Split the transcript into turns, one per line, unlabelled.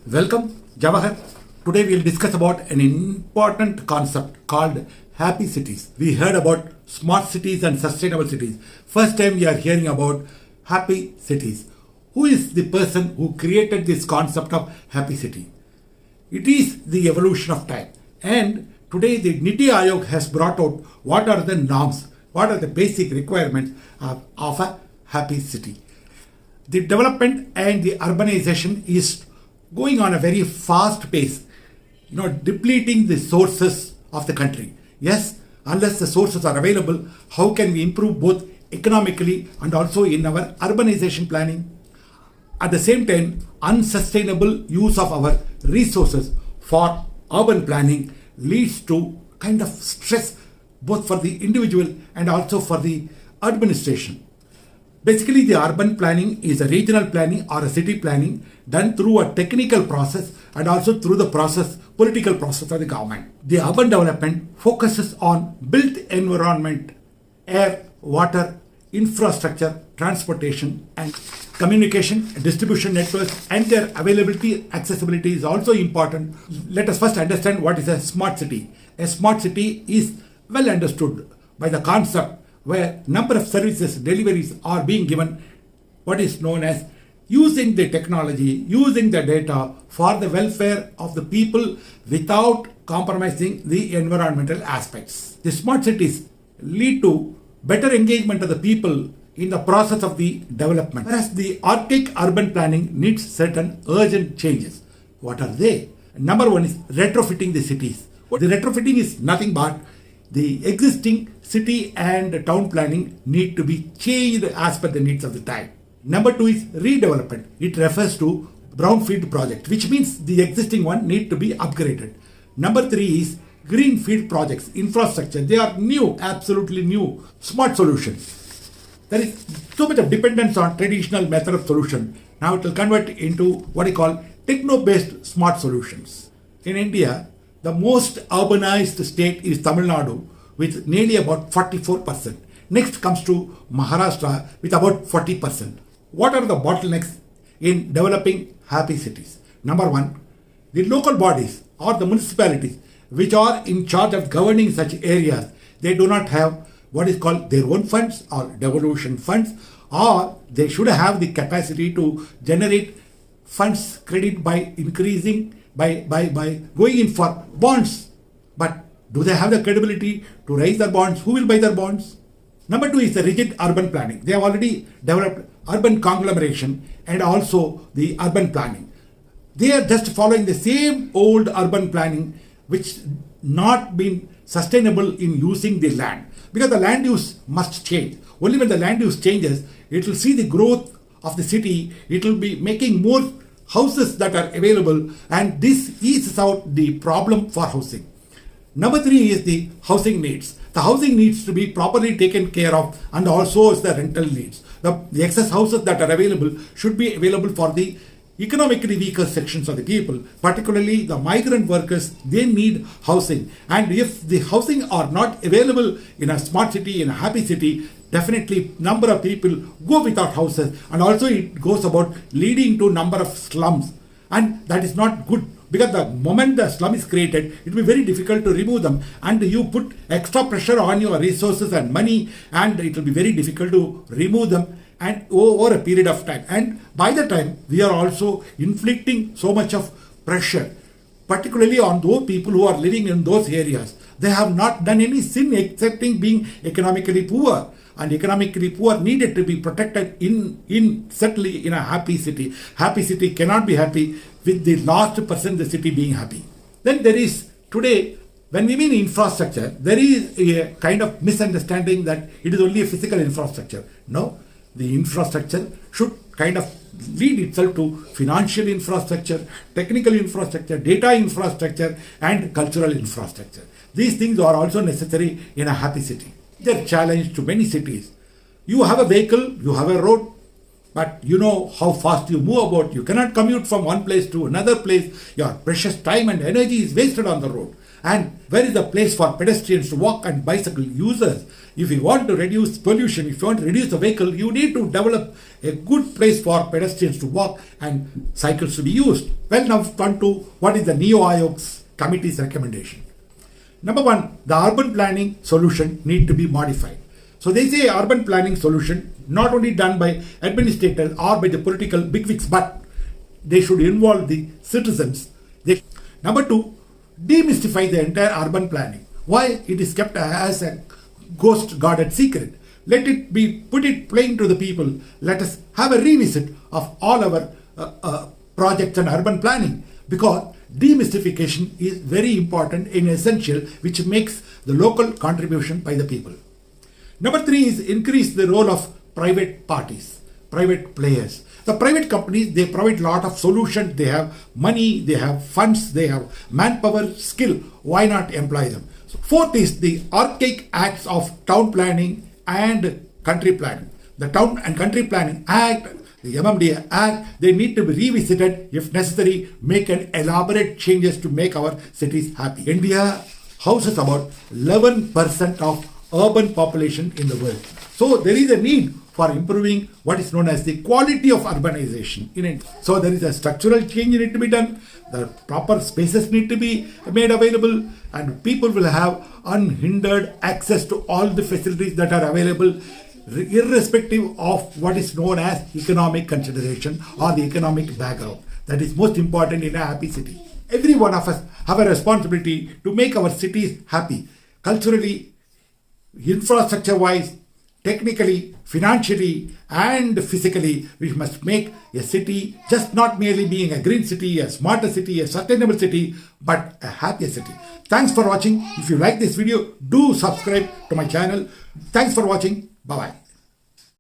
Welcome, Jawahar. Today we will discuss about an important concept called happy cities. We heard about smart cities and sustainable cities. First time we are hearing about happy cities. Who is the person who created this concept of happy city? It is the evolution of time. And today the NITI Aayog has brought out what are the norms, what are the basic requirements of a happy city. The development and the urbanization is going on a very fast pace, depleting the sources of the country. Yes, unless the sources are available, how can we improve both economically and also in our urbanization planning? At the same time, unsustainable use of our resources for urban planning leads to kind of stress both for the individual and also for the administration. Basically, the urban planning is a regional planning or a city planning done through a technical process and also through the political process of the government. The urban development focuses on built environment, air, water, infrastructure, transportation and communication, distribution networks, and their availability, accessibility is also important. Let us first understand what is a smart city. A smart city is well understood by the concept where number of services deliveries are being given, what is known as using the technology, using the data for the welfare of the people without compromising the environmental aspects. The smart cities lead to better engagement of the people in the process of the development, whereas the archaic urban planning needs certain urgent changes. What are they? Number one is retrofitting the cities. The retrofitting is nothing but the existing city and town planning need to be changed as per the needs of the time. Number two is redevelopment. It refers to brownfield project, which means the existing one need to be upgraded. Number three is greenfield projects, infrastructure. They are new, absolutely new, smart solutions. There is so much of dependence on traditional method of solution. Now it will convert into what I call techno-based smart solutions. In India, the most urbanized state is Tamil Nadu with nearly about 44%. Next comes to Maharashtra with about 40%. What are the bottlenecks in developing happy cities? Number one, the local bodies or the municipalities which are in charge of governing such areas, they do not have what is called their own funds or devolution funds, or they should have the capacity to generate funds credit by increasing by going in for bonds. But do they have the credibility to raise their bonds? Who will buy their bonds? Number two is the rigid urban planning. They have already developed urban conglomeration and also the urban planning. They are just following the same old urban planning which not been sustainable in using the land. Because the land use must change. Only when the land use changes, it will see the growth of the city. It will be making more houses that are available, and this eases out the problem for housing. Number three is the housing needs. The housing needs to be properly taken care of, and also is the rental needs. The excess houses that are available should be available for the economically weaker sections of the people, particularly the migrant workers. They need housing, and if the housing are not available in a smart city, in a happy city, definitely number of people go without houses, and also it goes about leading to number of slums, and that is not good, because the moment the slum is created, it will be very difficult to remove them, and you put extra pressure on your resources and money, and it will be very difficult to remove them and over a period of time. And by the time we are also inflicting so much of pressure, particularly on those people who are living in those areas. They have not done any sin excepting being economically poor, and economically poor needed to be protected certainly in a happy city. Happy city cannot be happy with the last person in the city being happy. Then there is today, when we mean infrastructure, there is a kind of misunderstanding that it is only a physical infrastructure. No, the infrastructure should kind of lead itself to financial infrastructure, technical infrastructure, data infrastructure, and cultural infrastructure. These things are also necessary in a happy city. They're a challenge to many cities. You have a vehicle, you have a road, but you know how fast you move about. You cannot commute from one place to another place. Your precious time and energy is wasted on the road. And where is the place for pedestrians to walk and bicycle users? If you want to reduce pollution, if you want to reduce the vehicle, you need to develop a good place for pedestrians to walk and cycles to be used. Well, now come to what is the NITI Aayog's committee's recommendation. Number one, the urban planning solution need to be modified. So they say urban planning solution not only done by administrators or by the political bigwigs, but they should involve the citizens. Number two, demystify the entire urban planning. Why it is kept as a ghost guarded secret? Let it be put it plain to the people. Let us have a revisit of all our projects and urban planning, because demystification is very important and essential, which makes the local contribution by the people. Number three is increase the role of private parties, private players. The private companies, they provide a lot of solutions. They have money, they have funds, they have manpower, skill. Why not employ them? So fourth is the archaic acts of town planning and country planning. The Town and Country Planning Act, the MMDA Act, they need to be revisited if necessary, make an elaborate changes to make our cities happy. India houses about 11% of urban population in the world. So there is a need for improving what is known as the quality of urbanization in India. So there is a structural change need to be done. The proper spaces need to be made available, and people will have unhindered access to all the facilities that are available, irrespective of what is known as economic consideration or the economic background. That is most important in a happy city. Every one of us have a responsibility to make our cities happy, culturally, infrastructure-wise, technically, financially, and physically. We must make a city just not merely being a green city, a smarter city, a sustainable city, but a happier city. Thanks for watching. If you like this video, do subscribe to my channel. Thanks for watching. Bye-bye.